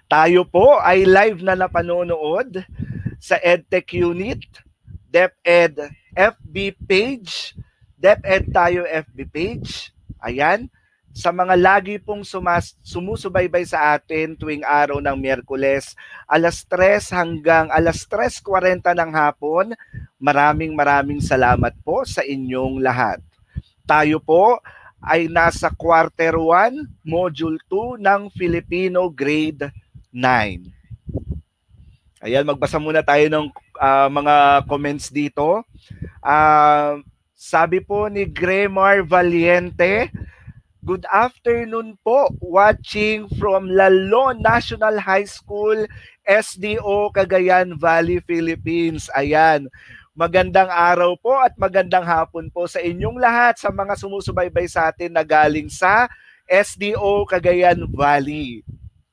Tayo po ay live na napanonood sa EdTech Unit, DepEd FB page, DepEd tayo FB page. Ayan, sa mga lagi pong sumusubaybay sa atin tuwing araw ng Miyerkules, alas 3 hanggang alas 3:40 ng hapon, maraming salamat po sa inyong lahat. Tayo po ay nasa Quarter 1, Module 2 ng Filipino Grade 9. Ayan, magbasa muna tayo ng mga comments dito. Sabi po ni Gremar Valiente, good afternoon po, watching from Lalon National High School, SDO, Cagayan Valley, Philippines. Ayan, magandang araw po at magandang hapon po sa inyong lahat, sa mga sumusubaybay sa atin na galing sa SDO, Cagayan Valley.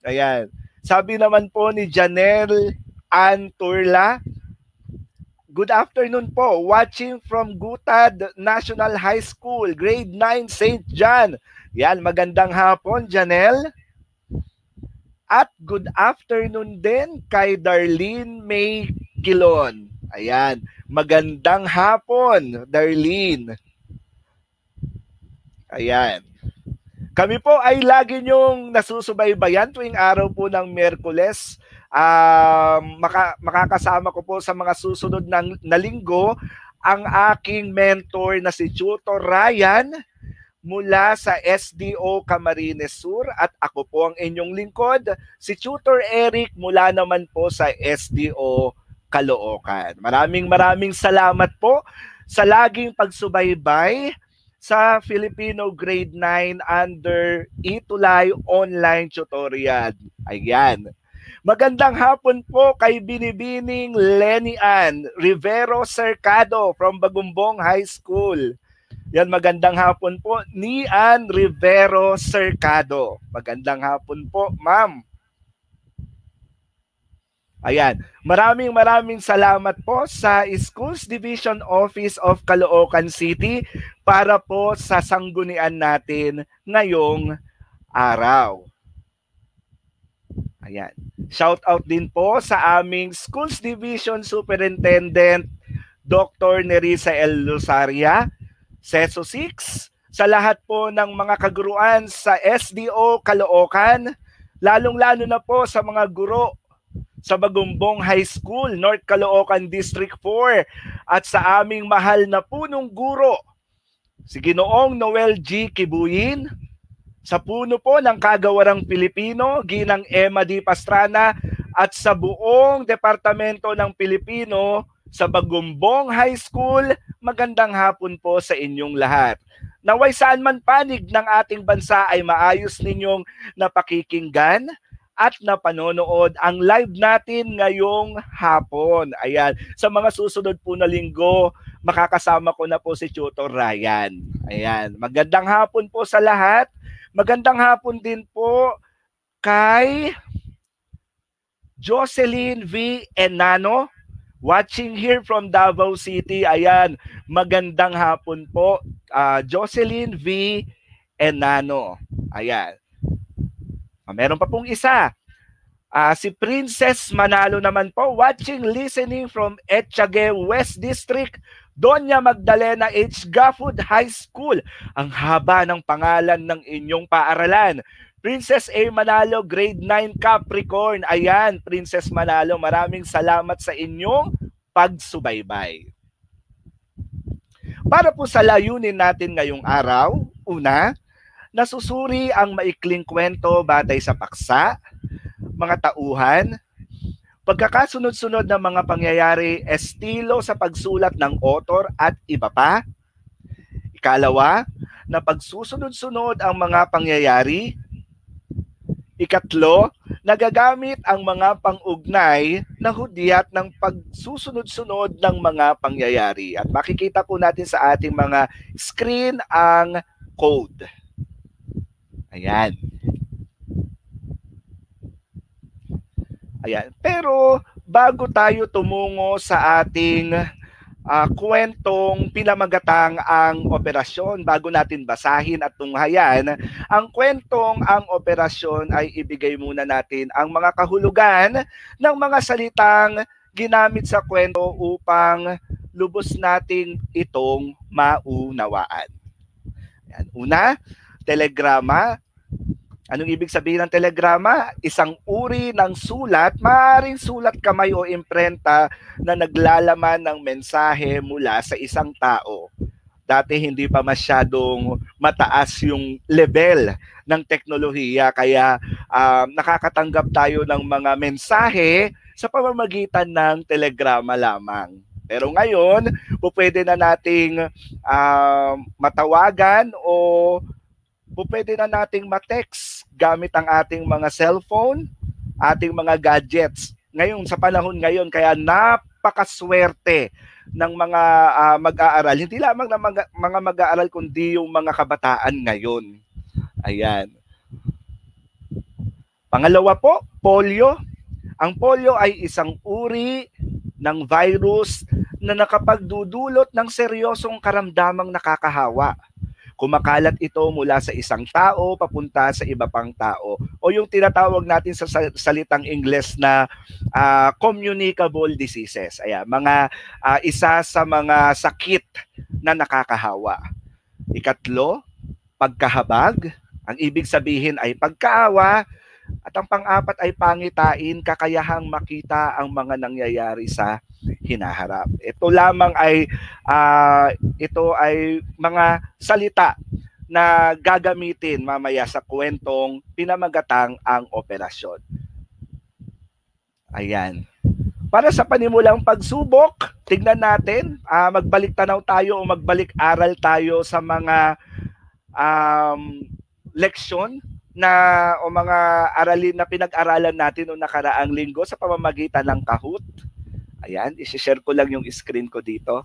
Ayan, sabi naman po ni Janelle Anturla, good afternoon po, watching from Gutad National High School, Grade 9, St. John. Yan, magandang hapon, Janelle. At good afternoon din kay Darlene May Kilon. Ayan, magandang hapon, Darlene. Ayan. Kami po ay lagi niyong nasusubaybayan tuwing araw po ng Miyerkules. Makakasama ko po sa mga susunod na linggo ang aking mentor na si Tutor Ryan mula sa SDO Camarines Sur, at ako po ang inyong lingkod, si Tutor Eric mula naman po sa SDO Caloocan. Maraming salamat po sa laging pagsubaybay sa Filipino Grade 9 under Itulay Online Tutorial. Ayan. Magandang hapon po kay Binibining Lenny Ann Rivero Cercado from Bagumbong High School. Yan, magandang hapon po, ni Ann Rivero Cercado. Magandang hapon po, ma'am. Ayan, maraming salamat po sa Schools Division Office of Caloocan City para po sa sanggunian natin ngayong araw. Ayan. Shout out din po sa aming Schools Division Superintendent Dr. Nerissa L. Lusaria, Seso 6, sa lahat po ng mga kaguruan sa SDO Caloocan, lalong-lalo na po sa mga guro sa Bagumbong High School, North Caloocan District 4, at sa aming mahal na punong guro, si Ginoong Noel G. Kibuyin, sa puno po ng Kagawarang Pilipino, Ginang Emma D. Pastrana, at sa buong Departamento ng Pilipino sa Bagumbong High School, magandang hapon po sa inyong lahat. Naway saan man panig ng ating bansa ay maayos ninyong napakikinggan at napanonood ang live natin ngayong hapon. Ayan, sa mga susunod po na linggo, makakasama ko na po si Tutor Ryan. Ayan, magandang hapon po sa lahat. Magandang hapon din po kay Jocelyn V. Enano, watching here from Davao City. Ayan, magandang hapon po, Jocelyn V. Enano. Ayan. Meron pa pong isa. Si Princess Manalo naman po, watching, listening from Etchague West District, Doña Magdalena H. Gafud High School. Ang haba ng pangalan ng inyong paaralan. Princess A. Manalo, Grade 9 Capricorn. Ayan, Princess Manalo, maraming salamat sa inyong pagsubaybay. Para po sa layunin natin ngayong araw, una, nasusuri ang maikling kwento batay sa paksa, mga tauhan, pagkakasunod-sunod ng mga pangyayari, estilo sa pagsulat ng author at iba pa. Ikalawa, na pagsusunod-sunod ang mga pangyayari. Ikatlo, nagagamit ang mga pang-ugnay na hudyat ng pagsusunod-sunod ng mga pangyayari. At makikita po natin sa ating mga screen ang code. Ayan. Ayan. Pero bago tayo tumungo sa ating kwentong pinamagatang ang operasyon. Bago natin basahin at tunghayan, ang kwentong ang operasyon ay ibigay muna natin ang mga kahulugan ng mga salitang ginamit sa kwento upang lubos nating itong maunawaan. Yan. Una, telegrama. Anong ibig sabihin ng telegrama? Isang uri ng sulat, maaaring sulat kamay o imprenta na naglalaman ng mensahe mula sa isang tao. Dati hindi pa masyadong mataas yung level ng teknolohiya, kaya nakakatanggap tayo ng mga mensahe sa pamamagitan ng telegrama lamang. Pero ngayon, pwede na nating matawagan o pwede na nating ma-text gamit ang ating mga cellphone, ating mga gadgets. Ngayon, sa panahon ngayon, kaya napakaswerte ng mga mag-aaral. Hindi lamang ng mga mag-aaral, kundi yung mga kabataan ngayon. Ayan. Pangalawa po, polio. Ang polio ay isang uri ng virus na nakapagdudulot ng seryosong karamdamang nakakahawa. Kumakalat ito mula sa isang tao papunta sa iba pang tao, o yung tinatawag natin sa salitang Ingles na communicable diseases. Ayan, mga isa sa mga sakit na nakakahawa. Ikatlo, pagkahabag. Ang ibig sabihin ay pagkaawa. At ang pang-apat ay pangitain, kakayahang makita ang mga nangyayari sa hinaharap. Ito lamang ay mga salita na gagamitin mamaya sa kwentong pinamagatang ang operasyon. Ayan. Para sa panimulang pagsubok, tignan natin, magbalik tanaw tayo o magbalik aral tayo sa mga leksyon o mga aralin na pinag-aralan natin noong nakaraang linggo sa pamamagitan ng Kahoot. Ayan, isi-share ko lang yung screen ko dito.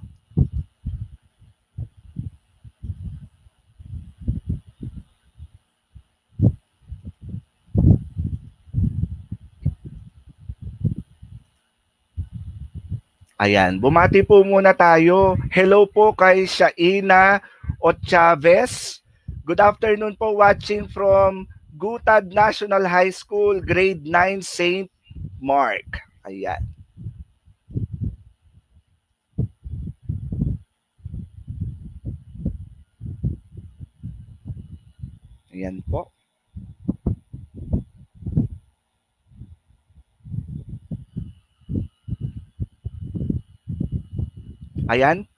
Ayan, bumati po muna tayo. Hello po kay Shaina Ochavez. Good afternoon po, watching from Gutad National High School, Grade 9, St. Mark. Ayan. Ayan po. Ayan.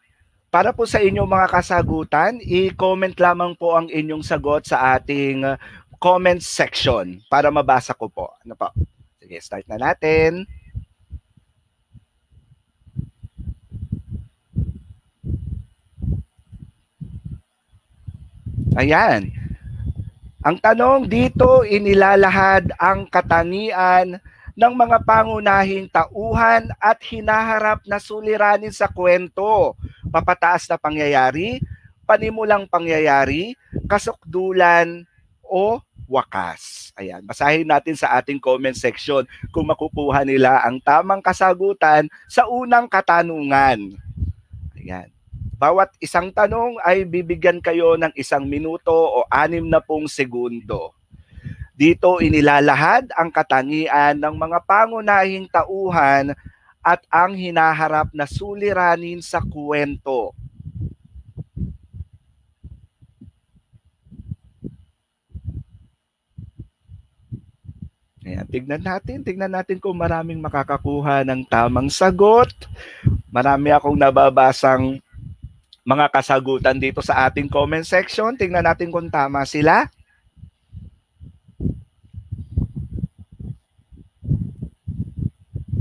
Para po sa inyong mga kasagutan, i-comment lamang po ang inyong sagot sa ating comment section para mabasa ko po. Ano po? Sige, start na natin. Ayan. Ang tanong dito, inilalahad ang katangian ng mga pangunahing tauhan at hinaharap na suliranin sa kwento. Papataas na pangyayari, panimulang pangyayari, kasukdulan, o wakas. Ayan, basahin natin sa ating comment section kung makukuha nila ang tamang kasagutan sa unang katanungan. Ayan. Bawat isang tanong ay bibigyan kayo ng 1 minuto o 60 segundo. Dito inilalahad ang katangian ng mga pangunahing tauhan at ang hinaharap na suliranin sa kwento. Ayan, tignan natin kung maraming makakakuha ng tamang sagot. Marami akong nababasang mga kasagutan dito sa ating comment section. Tignan natin kung tama sila.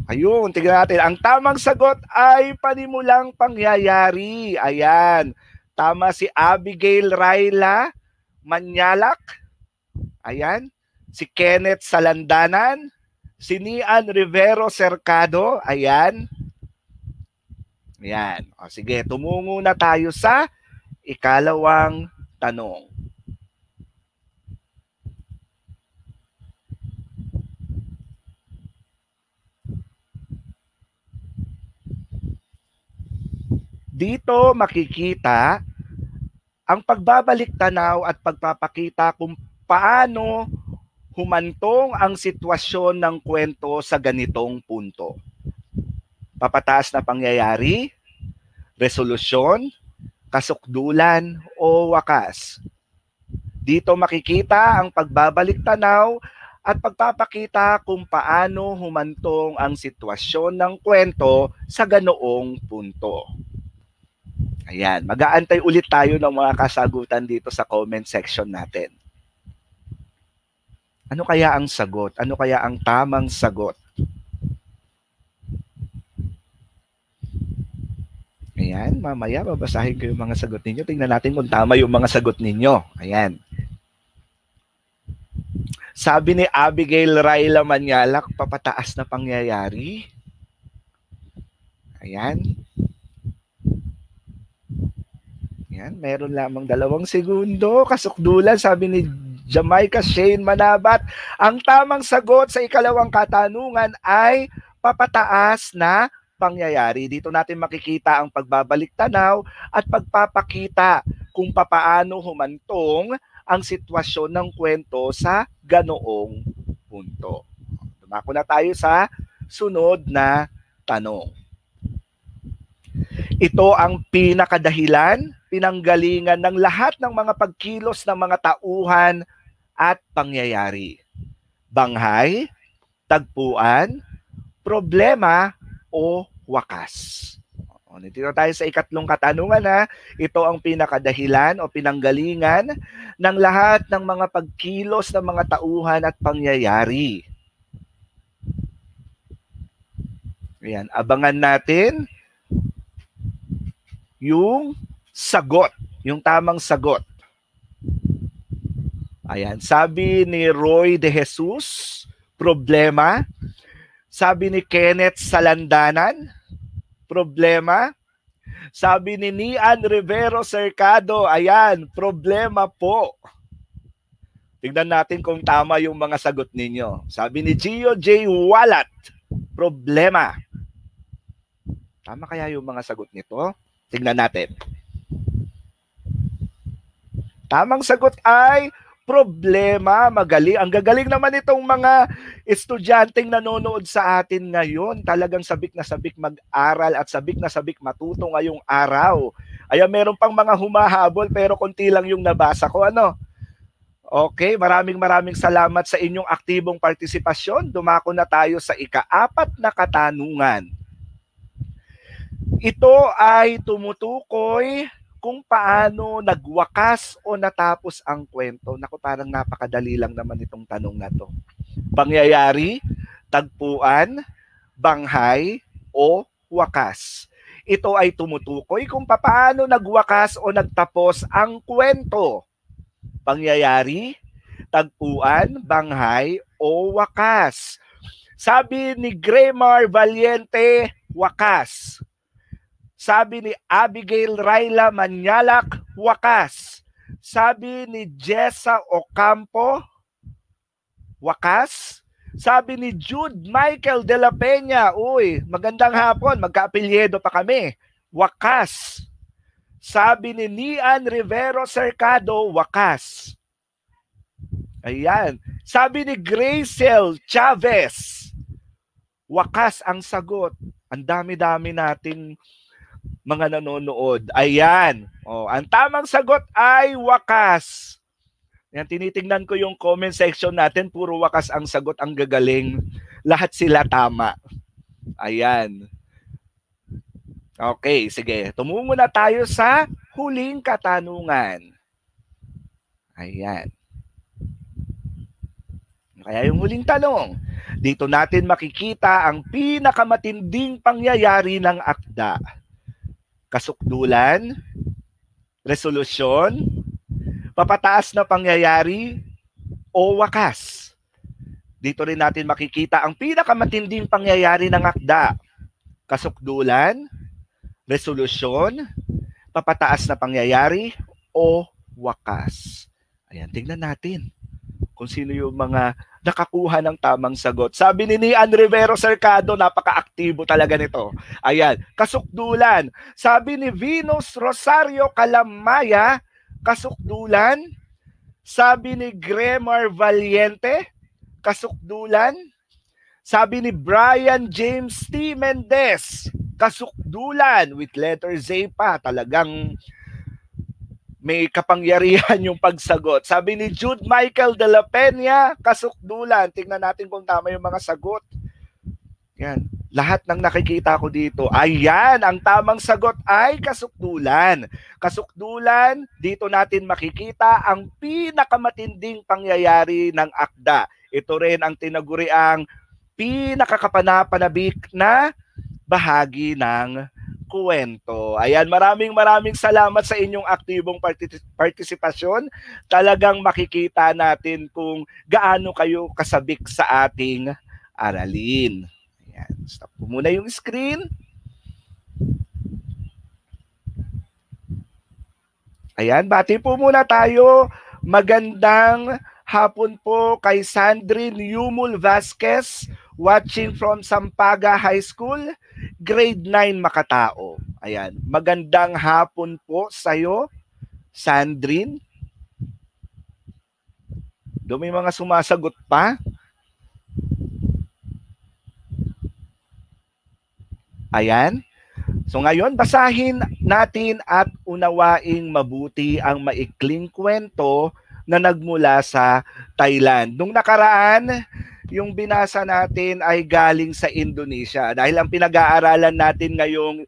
Ayun, tignan natin. Ang tamang sagot ay panimulang pangyayari. Ayan. Tama si Abigail Raila Manyalak. Ayan. Si Kenneth Salandanan, si Nian Rivero Cercado, ayan. Ayan. O, sige, tumungo na tayo sa ikalawang tanong. Dito makikita ang pagbabalik tanaw at pagpapakita kung paano humantong ang sitwasyon ng kwento sa ganitong punto. Papataas na pangyayari, resolusyon, kasukdulan o wakas. Dito makikita ang pagbabalik tanaw at pagpapakita kung paano humantong ang sitwasyon ng kwento sa ganoong punto. Ayan, mag-aantay ulit tayo ng mga kasagutan dito sa comment section natin. Ano kaya ang sagot? Ano kaya ang tamang sagot? Ayan, mamaya babasahin ko yung mga sagot ninyo. Tingnan natin kung tama yung mga sagot ninyo. Ayan. Sabi ni Abigail Raila Manyalak, papataas na pangyayari. Ayan. Ayan, meron lamang 2 segundo. Kasukdulan, sabi ni Jamaica Shane Manabat. Ang tamang sagot sa ikalawang katanungan ay papataas na pangyayari. Dito natin makikita ang pagbabalik tanaw at pagpapakita kung papaano humantong ang sitwasyon ng kwento sa ganoong punto. Dumako na tayo sa sunod na tanong. Ito ang pinakadahilan, pinanggalingan ng lahat ng mga pagkilos ng mga tauhan at pangyayari. Banghay, tagpuan, problema o wakas. Dito tayo sa ikatlong katanungan na ito ang pinakadahilan o pinanggalingan ng lahat ng mga pagkilos ng mga tauhan at pangyayari. Ayan, abangan natin yung sagot, yung tamang sagot. Ayan, sabi ni Roy De Jesus, problema. Sabi ni Kenneth Salandanan, problema. Sabi ni Nian Rivero Cercado, ayan, problema po. Tingnan natin kung tama yung mga sagot ninyo. Sabi ni Gio J. Walat, problema. Tama kaya yung mga sagot nito? Tingnan natin. Tamang sagot ay problema. Magaling. Ang gagaling naman itong mga estudyanteng nanonood sa atin ngayon. Talagang sabik na sabik mag-aral at sabik na sabik matuto ngayong araw. Ay meron pang mga humahabol pero konti lang yung nabasa ko. Ano? Okay, maraming salamat sa inyong aktibong partisipasyon. Dumako na tayo sa ika-4 na katanungan. Ito ay tumutukoy kung paano nagwakas o natapos ang kwento. Naku, parang napakadali lang naman itong tanong na to. Pangyayari, tagpuan, banghay, o wakas. Ito ay tumutukoy kung paano nagwakas o nagtapos ang kwento. Pangyayari, tagpuan, banghay, o wakas. Sabi ni Graymar Valiente, wakas. Sabi ni Abigail Raila Manyalak, wakas. Sabi ni Jessa Ocampo, wakas. Sabi ni Jude Michael de la Peña, uy, magandang hapon, magka-apelyedo pa kami, wakas. Sabi ni Nian Rivero Cercado, wakas. Ayan. Sabi ni Gracel Chavez, wakas ang sagot. Ang dami-dami nating mga nanonood. Ayan. Ang tamang sagot ay wakas. Yan, tinitingnan ko yung comment section natin. Puro wakas ang sagot. Ang gagaling. Lahat sila tama. Ayan. Okay, sige. Tumungo na tayo sa huling katanungan. Ayan. Kaya yung huling tanong. Dito natin makikita ang pinakamatinding pangyayari ng akda. Kasukdulan, resolusyon, papataas na pangyayari, o wakas. Dito rin natin makikita ang pinakamatinding pangyayari ng akda. Kasukdulan, resolusyon, papataas na pangyayari, o wakas. Ayan, tingnan natin kung sino yung mga nakakuha ng tamang sagot. Sabi ni Nian Rivero Cercado, napaka-aktibo talaga nito. Ayan, kasukdulan. Sabi ni Venus Rosario Calamaya, kasukdulan. Sabi ni Gremar Valiente, kasukdulan. Sabi ni Brian James T. Mendez, kasukdulan with letter Z pa. Talagang may kapangyarihan yung pagsagot. Sabi ni Jude Michael de la Peña, kasukdulan. Tingnan natin kung tama yung mga sagot. Yan. Lahat ng nakikita ko dito, ayan, ang tamang sagot ay kasukdulan. Kasukdulan, dito natin makikita ang pinakamatinding pangyayari ng akda. Ito rin ang tinaguriang pinakakapanapanabik na bahagi ng kwento. Ayan, maraming salamat sa inyong aktibong partisipasyon. Talagang makikita natin kung gaano kayo kasabik sa ating aralin. Ayan, stop po muna yung screen. Ayan, bati po muna tayo. Magandang hapon po kay Sandrine Yumul Vasquez, watching from Sampaga High School, grade 9 Makatao. Ayan, magandang hapon po sa'yo, Sandrine. Do may mga sumasagot pa? Ayan. So ngayon, basahin natin at unawaing mabuti ang maikling kwento na nagmula sa Thailand. Nung nakaraan, yung binasa natin ay galing sa Indonesia. Dahil ang pinag-aaralan natin ngayong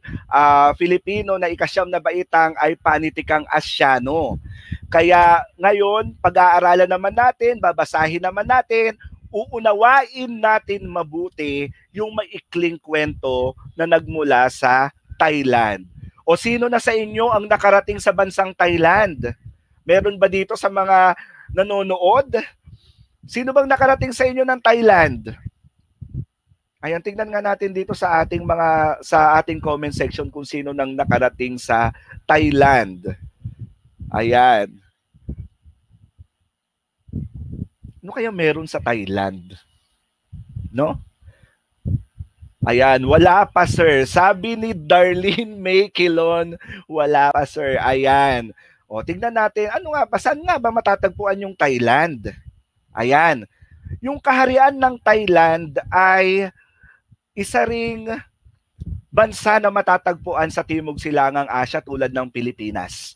Filipino na ikasyam na baitang ay panitikang Asyano. Kaya ngayon, pag-aaralan naman natin, babasahin naman natin, uunawain natin mabuti yung maikling kwento na nagmula sa Thailand. O sino na sa inyo ang nakarating sa bansang Thailand? Meron ba dito sa mga nanonood? Sino bang nakarating sa inyo ng Thailand? Ayan, tingnan nga natin dito sa ating comment section kung sino nang nakarating sa Thailand. Ayan. Ano kaya meron sa Thailand? No? Ayan, wala pa sir. Sabi ni Darlene May Quilon, wala pa sir. Ayan. O, tingnan natin, ano nga ba, saan nga ba matatagpuan yung Thailand? Ayan. Yung kaharian ng Thailand ay isa ring bansa na matatagpuan sa Timog Silangang Asya tulad ng Pilipinas.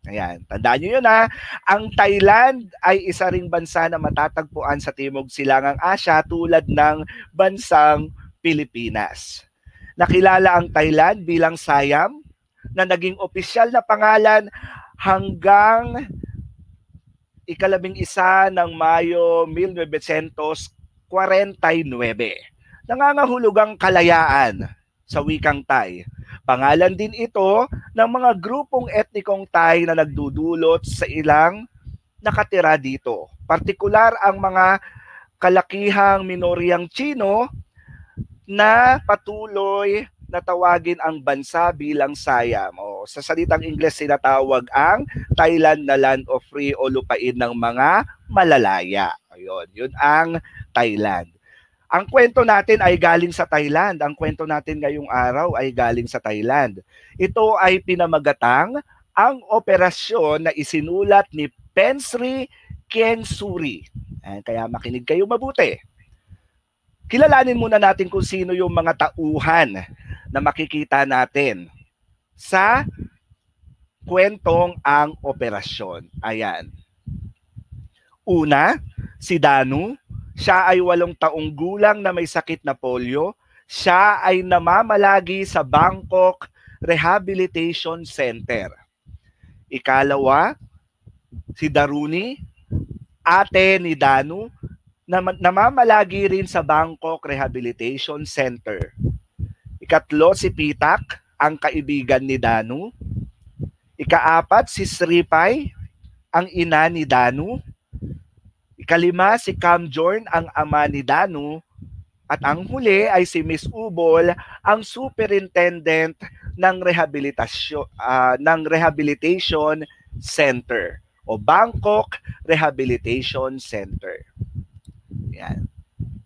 Ayan, tandaan nyo yun ha. Ang Thailand ay isa ring bansa na matatagpuan sa Timog Silangang Asya tulad ng bansang Pilipinas. Nakilala ang Thailand bilang Siam na naging opisyal na pangalan hanggang ika-11 ng Mayo 1949. Nangangahulugang kalayaan sa wikang Thai. Pangalan din ito ng mga grupong etnikong Thai na nagdudulot sa ilang nakatira dito. Partikular ang mga kalakihang minoryang Chino na patuloy na tawagin ang bansa bilang Siam. O, sa salitang Ingles sinatawag ang Thailand na Land of Free o lupain ng mga malalaya. Ayun, yun ang Thailand. Ang kwento natin ay galing sa Thailand. Ang kwento natin ngayong araw ay galing sa Thailand. Ito ay pinamagatang ang operasyon na isinulat ni Pensri Kiensuri. Kaya makinig kayo mabuti. Kilalanin muna natin kung sino yung mga tauhan na makikita natin sa kwentong ang operasyon. Ayan. Una, si Danu. Siya ay 8 taong gulang na may sakit na polio. Siya ay namamalagi sa Bangkok Rehabilitation Center. Ikalawa, si Daruni, ate ni Danu, namamalagi rin sa Bangkok Rehabilitation Center. Ikatlo, si Pitak, ang kaibigan ni Danu. Ikaapat, si Sripay, ang ina ni Danu. Ikalima, si Kamjorn, ang ama ni Danu. At ang huli ay si Miss Ubol, ang superintendent ng Rehabilitation Center o Bangkok Rehabilitation Center. Yan.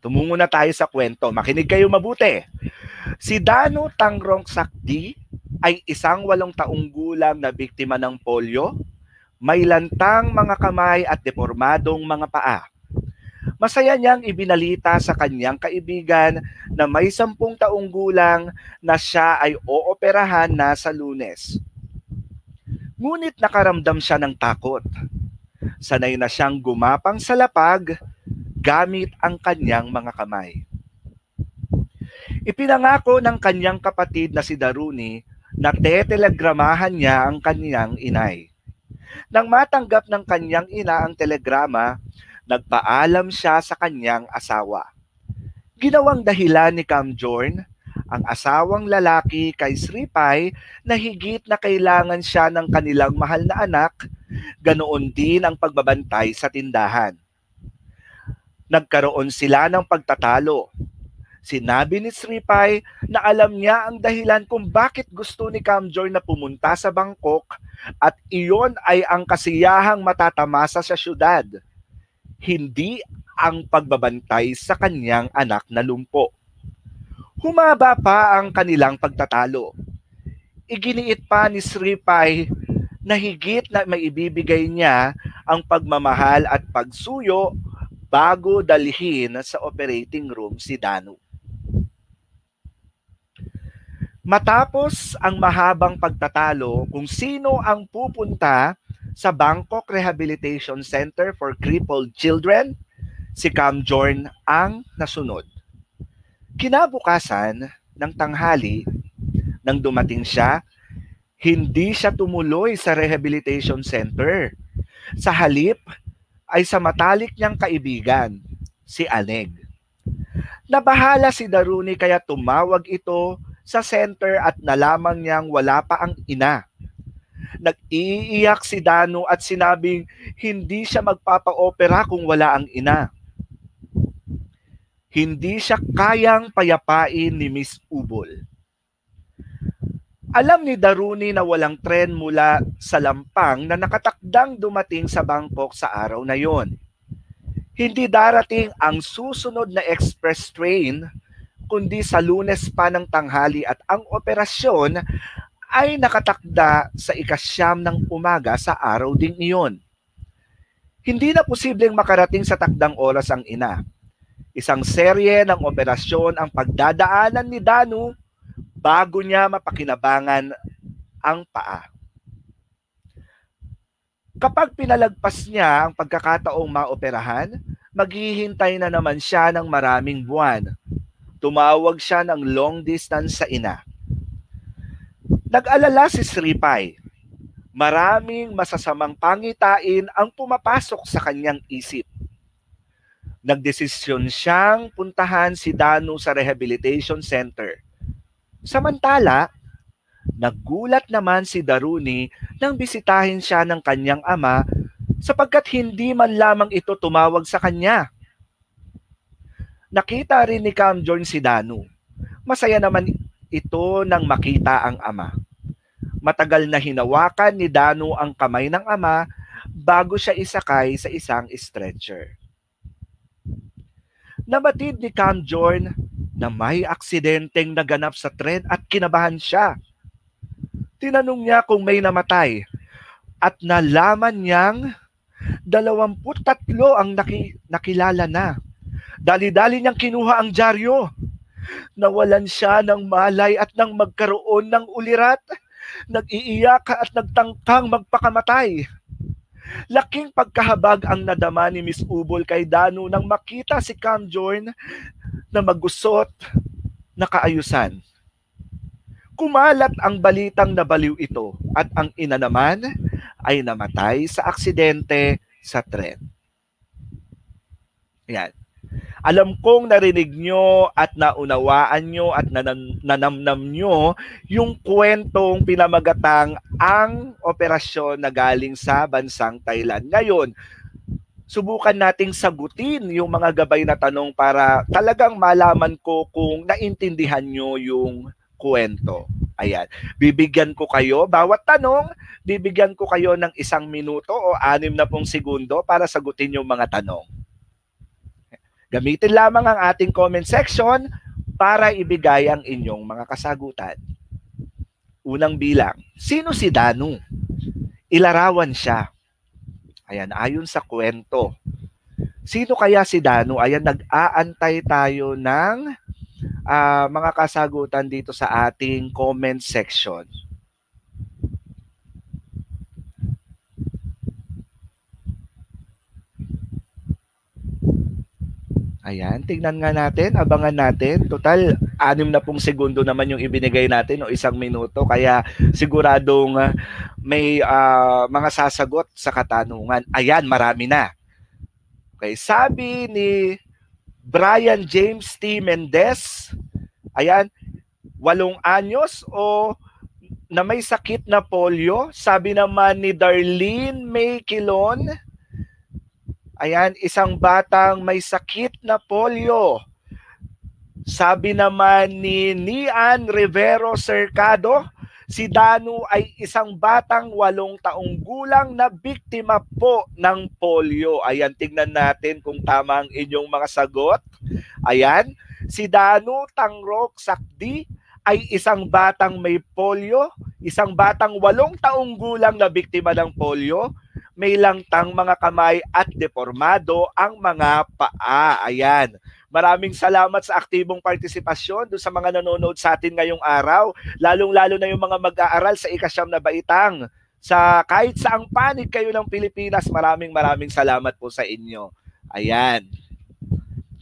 Tumungo na tayo sa kwento. Makinig kayo mabuti. Si Danu Tangrong Sakdi ay isang 8 taong gulang na biktima ng polio, may lantang mga kamay at depormadong mga paa. Masaya niyang ibinalita sa kanyang kaibigan na may 10 taong gulang na siya ay ooperahan na sa Lunes. Ngunit nakaramdam siya ng takot. Sanay na siyang gumapang sa lapag gamit ang kanyang mga kamay. Ipinangako ng kanyang kapatid na si Daruni na tetelegramahan niya ang kanyang inay. Nang matanggap ng kanyang ina ang telegrama, nagpaalam siya sa kanyang asawa. Ginawang dahilan ni Kamjorn ang asawang lalaki kay Sripay na higit na kailangan siya ng kanilang mahal na anak, ganoon din ang pagbabantay sa tindahan. Nagkaroon sila ng pagtatalo. Sinabi ni Sripay na alam niya ang dahilan kung bakit gusto ni Kamjorn na pumunta sa Bangkok at iyon ay ang kasiyahang matatamasa sa syudad, hindi ang pagbabantay sa kanyang anak na lumpo. Humaba pa ang kanilang pagtatalo. Iginiit pa ni Sripay na higit na maibibigay niya ang pagmamahal at pagsuyo bago dalhin sa operating room si Danu. Matapos ang mahabang pagtatalo kung sino ang pupunta sa Bangkok Rehabilitation Center for Crippled Children, si Kamjorn ang nasunod. Kinabukasan ng tanghali, nang dumating siya, hindi siya tumuloy sa rehabilitation center. Sa halip ay sa matalik niyang kaibigan, si Aneg. Nabahala si Daruni kaya tumawag ito sa center at nalaman niyang wala pa ang ina. Nag-iiyak si Danu at sinabing hindi siya magpapa-opera kung wala ang ina. Hindi siya kayang payapain ni Miss Ubol. Alam ni Daruni na walang tren mula sa Lampang na nakatakdang dumating sa Bangkok sa araw na yon. Hindi darating ang susunod na express train, kundi sa Lunes pa ng tanghali at ang operasyon ay nakatakda sa 9 ng umaga sa araw ding iyon. Hindi na posibleng makarating sa takdang oras ang ina. Isang serye ng operasyon ang pagdadaanan ni Danu bago niya mapakinabangan ang paa. Kapag pinalagpas niya ang pagkakataong maoperahan, maghihintay na naman siya ng maraming buwan. Tumawag siya ng long distance sa ina. Nag-alala si Sripay. Maraming masasamang pangitain ang pumapasok sa kanyang isip. Nagdesisyon siyang puntahan si Danu sa rehabilitation center. Samantala, naggulat naman si Daruni nang bisitahin siya ng kanyang ama sapagkat hindi man lamang ito tumawag sa kanya. Nakita rin ni Kamjorn si Danu. Masaya naman ito nang makita ang ama. Matagal na hinawakan ni Danu ang kamay ng ama bago siya isakay sa isang stretcher. Nabatid ni Kamjorn na may aksidenteng naganap sa tren at kinabahan siya. Tinanong niya kung may namatay at nalaman niyang 23 ang nakilala na. Dali-dali niyang kinuha ang dyaryo. Nawalan siya ng malay at nang magkaroon ng ulirat, nag-iiyak at nagtangkang magpakamatay. Laking pagkahabag ang nadama ni Miss Ubol kay Danu nang makita si Kamjorn na magusot na kaayusan. Kumalat ang balitang nabaliw ito at ang ina naman ay namatay sa aksidente sa tren. Yan. Alam kong narinig nyo at naunawaan nyo at nanamnam nyo yung kwentong pinamagatang ang operasyon na galing sa bansang Thailand. Ngayon, subukan nating sagutin yung mga gabay na tanong para talagang malaman ko kung naintindihan nyo yung kwento. Ayan. Bibigyan ko kayo, bawat tanong, bibigyan ko kayo ng 1 minuto o 60 segundo para sagutin yung mga tanong. Gamitin lamang ang ating comment section para ibigay ang inyong mga kasagutan. Unang bilang, sino si Danu? Ilarawan siya. Ayan, ayon sa kwento. Sino kaya si Danu? Ayan, nag-aantay tayo ng mga kasagutan dito sa ating comment section. Ayan, tingnan nga natin, abangan natin. Total, 6 na pong segundo naman yung ibinigay natin o 1 minuto. Kaya siguradong may mga sasagot sa katanungan. Ayan, marami na. Okay, sabi ni Brian James T. Mendez, ayan, 8 anyos o na may sakit na polio. Sabi naman ni Darlene May Quilon, ayan, 1 batang may sakit na polio. Sabi naman ni Nian Rivero Cercado, si Danu ay 1 batang 8 taong gulang na biktima po ng polio. Ayan, tingnan natin kung tama ang inyong mga sagot. Ayan, si Danu Tangrok Sakdi ay 1 batang may polio, 1 batang 8 taong gulang na biktima ng polio. May langtang mga kamay at depormado ang mga paa. Ayan. Maraming salamat sa aktibong partisipasyon doon sa mga nanonood sa atin ngayong araw. Lalong-lalo na yung mga mag-aaral sa ika-9 na baitang. Sa kahit saang panig kayo ng Pilipinas, maraming salamat po sa inyo. Ayan.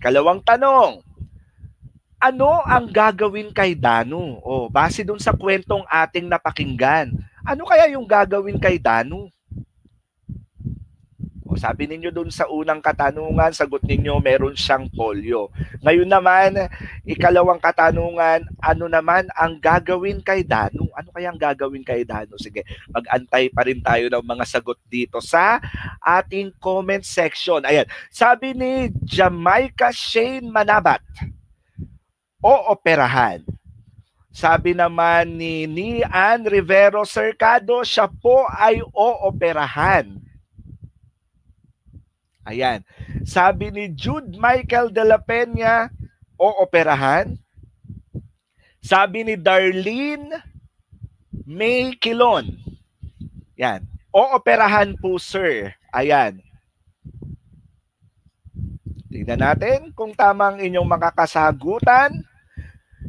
Kalawang tanong. Ano ang gagawin kay Danu? O, base doon sa kwentong ating napakinggan. Ano kaya yung gagawin kay Danu? O, sabi ninyo dun sa unang katanungan, sagot ninyo meron siyang polio. Ngayon naman, ikalawang katanungan, ano naman ang gagawin kay Danu? Ano kaya ang gagawin kay Danu? Sige, mag-antay pa rin tayo ng mga sagot dito sa ating comment section. Ayan, sabi ni Jamaica Shane Manabat, ooperahan. Sabi naman ni Nian Rivero Cercado, siya po ay ooperahan. Ayan. Sabi ni Jude Michael de la Peña, ooperahan. Sabi ni Darlene May Quilon, yan, ooperahan po sir. Ayan. Tingnan natin kung tama ang inyong mga kasagutan.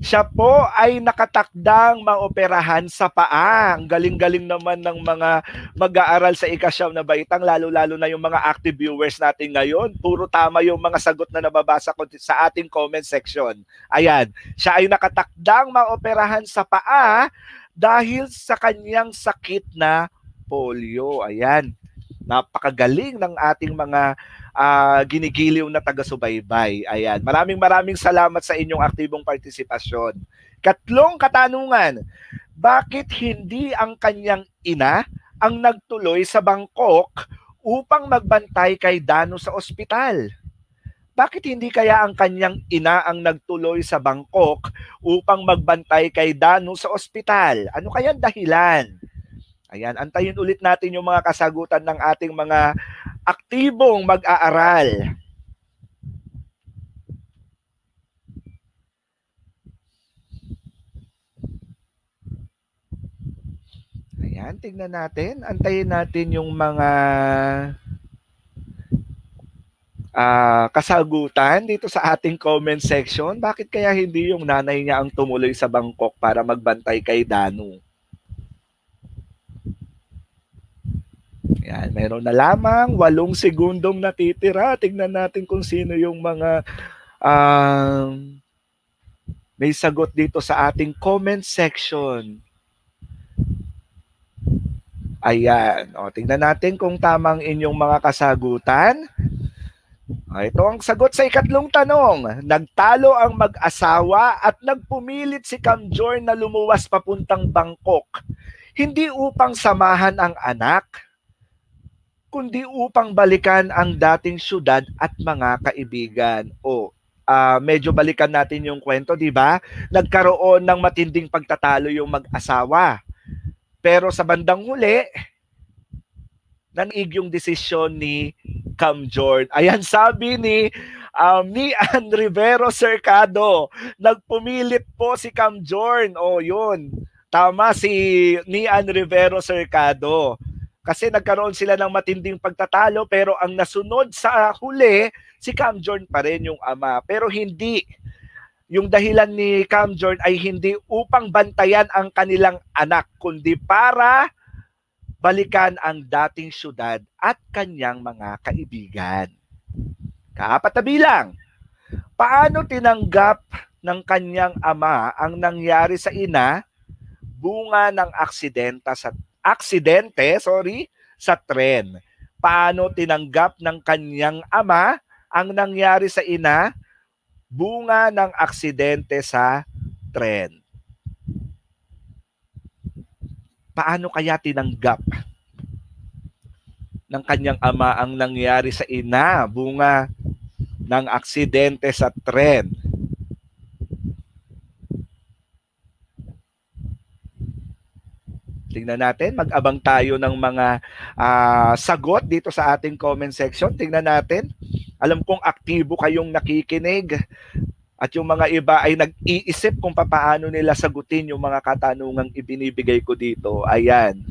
Siya po ay nakatakdang maoperahan sa paa. Ang galing-galing naman ng mga mag-aaral sa ika-9 na baitang, lalo-lalo na yung mga active viewers natin ngayon. Puro tama yung mga sagot na nababasa ko sa ating comment section. Ayan, siya ay nakatakdang maoperahan sa paa dahil sa kanyang sakit na polio. Ayan, napakagaling ng ating mga ginigiliw na taga-subaybay. Ayan. Maraming salamat sa inyong aktibong partisipasyon. Katlong katanungan, bakit hindi ang kanyang ina ang nagtuloy sa Bangkok upang magbantay kay Danu sa ospital? Bakit hindi kaya ang kanyang ina ang nagtuloy sa Bangkok upang magbantay kay Danu sa ospital? Ano kaya dahilan? Ayan, antayin ulit natin yung mga kasagutan ng ating mga aktibong mag-aaral. Ayan, tingnan natin. Antayin natin yung mga kasagutan dito sa ating comment section. Bakit kaya hindi yung nanay niya ang tumuloy sa Bangkok para magbantay kay Danu? Yan, meron na lamang 8 segundong natitira. Tingnan natin kung sino yung mga may sagot dito sa ating comment section. Ayan. O, tingnan natin kung tamang inyong mga kasagutan. Ito ang sagot sa ikatlong tanong. Nagtalo ang mag-asawa at nagpumilit si Kamjor na lumuwas papuntang Bangkok. Hindi upang samahan ang anak, kundi upang balikan ang dating syudad at mga kaibigan. O, medyo balikan natin yung kwento, di ba? Nagkaroon ng matinding pagtatalo yung mag-asawa. Pero sa bandang huli, nanig yung desisyon ni Kamjor. Ayan, sabi ni Mian Rivero Cercado. Nagpumilit po si Cam Jorn. O yun. Tama si Mian Rivero Cercado. Kasi nagkaroon sila ng matinding pagtatalo pero ang nasunod sa huli, si Cam Jorn pa rin yung ama. Pero hindi. Yung dahilan ni Cam Jorn ay hindi upang bantayan ang kanilang anak, kundi para balikan ang dating syudad at kanyang mga kaibigan. Kaapat na bilang, paano tinanggap ng kanyang ama ang nangyari sa ina bunga ng aksidente sa tren? Paano tinanggap ng kanyang ama ang nangyari sa ina bunga ng aksidente sa tren? Paano kaya tinanggap ng kanyang ama ang nangyari sa ina bunga ng aksidente sa tren? Tingnan natin, mag-abang tayo ng mga sagot dito sa ating comment section. Tingnan natin. Alam kong aktibo kayong nakikinig at yung mga iba ay nag-iisip kung paano nila sagutin yung mga katanungang ibinibigay ko dito. Ayan.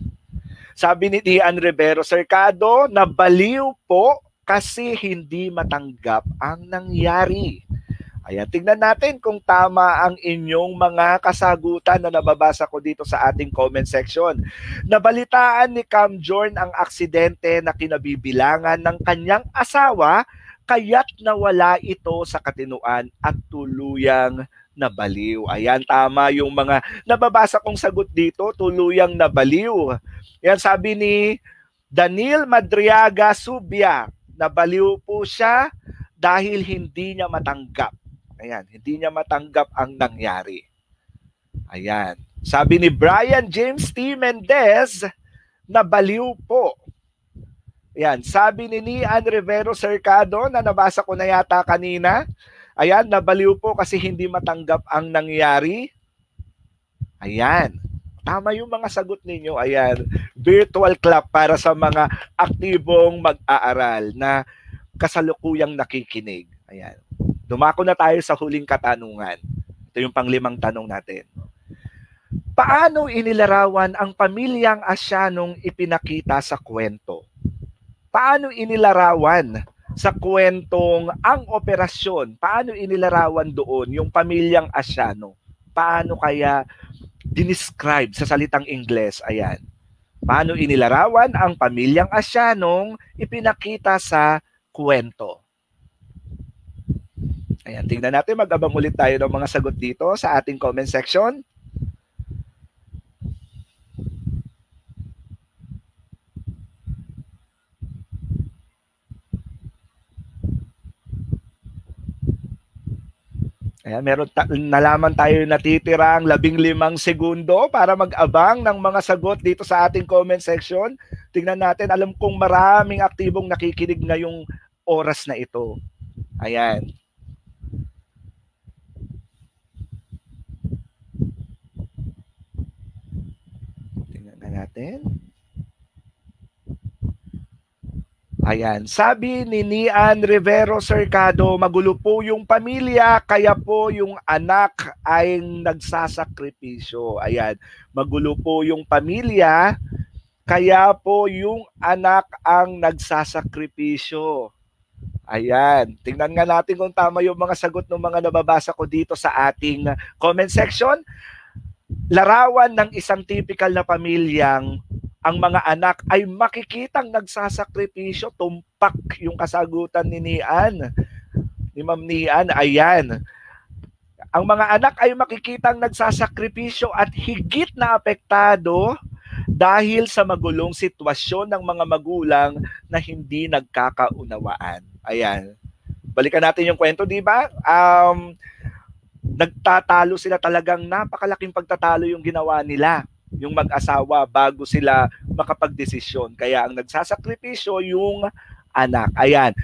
Sabi ni Dian Rivero Cercado, nabaliw po kasi hindi matanggap ang nangyari. Ayan, tingnan natin kung tama ang inyong mga kasagutan na nababasa ko dito sa ating comment section. Nabalitaan ni Cam Jorn ang aksidente na kinabibilangan ng kanyang asawa, kaya't nawala ito sa katinuan at tuluyang nabaliw. Ayan, tama yung mga nababasa kong sagot dito, tuluyang nabaliw. Yan, sabi ni Daniel Madriaga Subia, nabaliw po siya dahil hindi niya matanggap. Ayan, hindi niya matanggap ang nangyari. Ayan. Sabi ni Brian James T. Mendez, nabaliw po. Ayan. Sabi ni Nian Rivero Cercado, na nabasa ko na yata kanina. Ayan, nabaliw po kasi hindi matanggap ang nangyari. Ayan. Tama yung mga sagot ninyo. Ayan. Virtual clap para sa mga aktibong mag-aaral na kasalukuyang nakikinig. Ayan. Dumako na tayo sa huling katanungan. Ito yung pang-5 tanong natin. Paano inilarawan ang pamilyang Asyanong ipinakita sa kwento? Paano inilarawan sa kwentong ang operasyon? Paano inilarawan doon yung pamilyang Asyano? Paano kaya dinescribe sa salitang Ingles? Ayan. Paano inilarawan ang pamilyang Asyanong ipinakita sa kwento? Ayan, tingnan natin, mag-abang ulit tayo ng mga sagot dito sa ating comment section. Ayan, nalaman tayo natitirang 15 segundo para mag-abang ng mga sagot dito sa ating comment section. Tingnan natin, alam kong maraming aktibong nakikinig ngayong oras na ito. Ayan. Natin. Ayan, sabi ni Nian Rivero Cercado, magulo po yung pamilya, kaya po yung anak ay nagsasakripisyo. Ayan, magulo po yung pamilya, kaya po yung anak ang nagsasakripisyo. Ayan, tingnan nga natin kung tama yung mga sagot ng mga nababasa ko dito sa ating comment section. Larawan ng isang typical na pamilyang ang mga anak ay makikitang nagsasakripisyo. Tumpak yung kasagutan ni Nian, ni Ma'am Nian. Ayan. Ang mga anak ay makikitang nagsasakripisyo at higit na apektado dahil sa magulong sitwasyon ng mga magulang na hindi nagkakaunawaan. Ayan. Balikan natin yung kwento, di ba? Nagtatalo sila, talagang napakalaking pagtatalo yung ginawa nila, yung mag-asawa, bago sila makapagdesisyon. Kaya ang nagsasakripisyo yung anak. Ayan.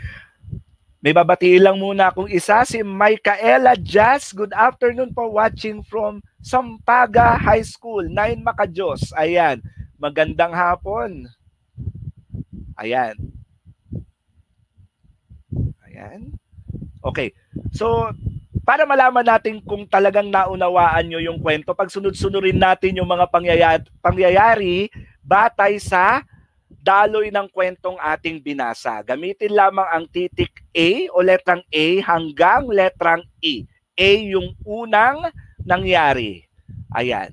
May babatiin lang muna akong isa, si Micaela Jazz. Good afternoon po, watching from Sampaga High School, 9 Macajos. Ayan. Magandang hapon. Ayan. Ayan. Okay. So, para malaman natin kung talagang naunawaan nyo yung kwento, pag sunod-sunurin natin yung mga pangyayari batay sa daloy ng kwentong ating binasa. Gamitin lamang ang titik A o letrang A hanggang letrang E. A yung unang nangyari. Ayan.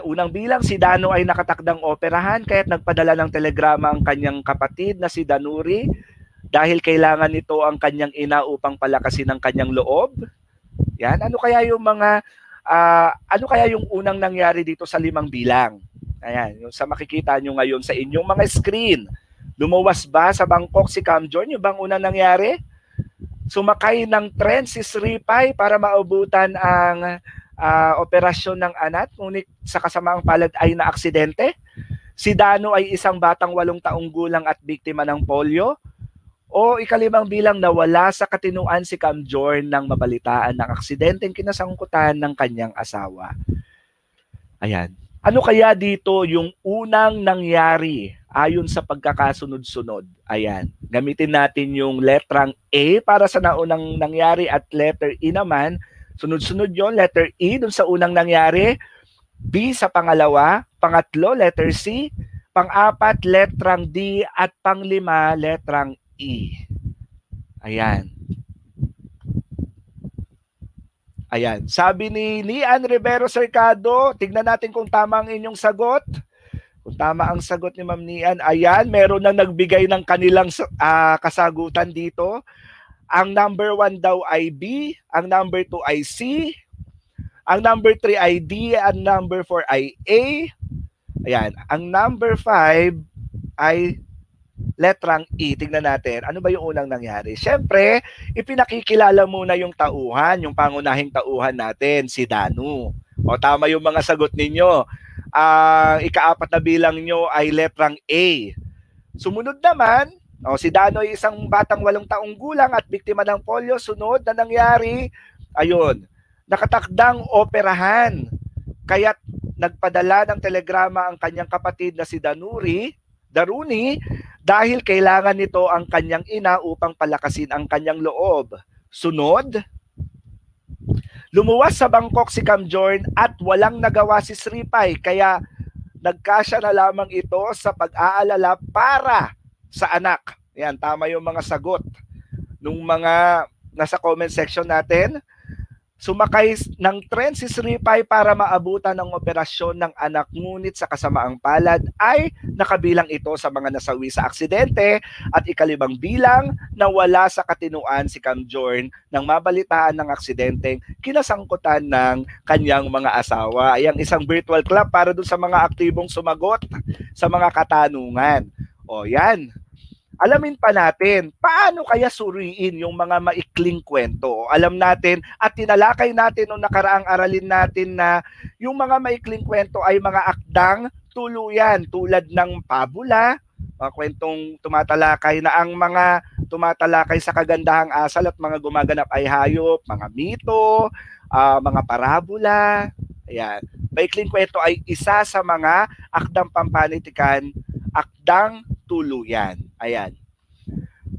Unang bilang, si Dano ay nakatakdang operahan kaya't nagpadala ng telegrama ang kanyang kapatid na si Danuri dahil kailangan nito ang kanyang ina upang palakasin ang kanyang loob. Yan. Ano kaya yung unang nangyari dito sa 5 bilang? Ayan, yung sa makikita nyo ngayon sa inyong mga screen. Lumuwas ba sa Bangkok si Cam John? Yung bang unang nangyari? Sumakay ng tren si Sripay para maabutan ang operasyon ng anak, ngunit sa kasamaang palad ay naaksidente. Si Dano ay isang batang 8 taong gulang at biktima ng polio. O 5 bilang, nawala sa katinuan si Cam Jorn nang mabalitaan ng aksidenteng kinasangkutan ng kanyang asawa. Ayan. Ano kaya dito yung unang nangyari ayon sa pagkakasunod-sunod? Ayan. Gamitin natin yung letrang A para sa naunang nangyari at letter E naman. Sunod-sunod yon, letter E dun sa unang nangyari, B sa pangalawa, pangatlo, letter C, pang-apat, letrang D, at pang-5, letrang E. Ayan. Ayan. Sabi ni Nian Rivero Cercado, tignan natin kung tama ang inyong sagot. Kung tama ang sagot ni Ma'am Nian, ayan, meron na nagbigay ng kanilang kasagutan dito. Ang number 1 daw ay B, ang number 2 ay C, ang number 3 ay D, ang number 4 ay A. Ayan, ang number 5 ay letrang E. Tingnan natin, ano ba yung unang nangyari? Siyempre, ipinakikilala muna yung tauhan, yung pangunahing tauhan natin, si Danu. O tama yung mga sagot ninyo. Ika-4 na bilang nyo ay letrang A. Sumunod naman, si Dano ay isang batang 8 taong gulang at biktima ng polio. Sunod na nangyari, ayun, nakatakdang operahan. Kaya't nagpadala ng telegrama ang kanyang kapatid na si Daruni dahil kailangan nito ang kanyang ina upang palakasin ang kanyang loob. Sunod, lumuwas sa Bangkok si Cam Jorn at walang nagawa si Sripay, kaya nagkasya na lamang ito sa pag-aalala para sa anak. Yan, tama yung mga sagot nung mga nasa comment section natin. Sumakay ng tren si Sripay para maabutan ang operasyon ng anak, ngunit sa kasamaang palad ay nakabilang ito sa mga nasawi sa aksidente at 5 bilang, nawala sa katinuan si Cam Jorn nang mabalitaan ng aksidenteng kinasangkutan ng kanyang mga asawa. Ayang isang virtual clap para dun sa mga aktibong sumagot sa mga katanungan. O yan. Alamin pa natin, paano kaya suriin yung mga maikling kwento? Alam natin at tinalakay natin nung nakaraang aralin natin na yung mga maikling kwento ay mga akdang tuluyan tulad ng pabula, mga kwentong tumatalakay na ang mga tumatalakay sa kagandahang asal at mga gumaganap ay hayop, mga mito, mga parabola. Ayan. Maikling kwento ay isa sa mga akdang pampanitikan, akdang tuluyan. Ayan.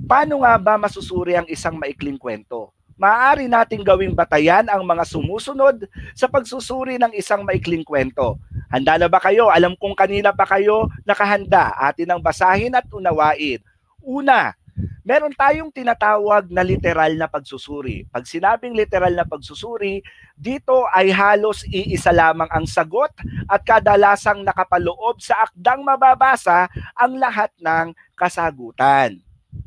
Paano nga ba masusuri ang isang maikling kwento? Maaari nating gawing batayan ang mga sumusunod sa pagsusuri ng isang maikling kwento. Handa na ba kayo? Alam kong kanina pa kayo nakahanda. Atin ang basahin at unawain. Una, meron tayong tinatawag na literal na pagsusuri. Pag sinabing literal na pagsusuri, dito ay halos iisa lamang ang sagot at kadalasang nakapaloob sa akdang mababasa ang lahat ng kasagutan.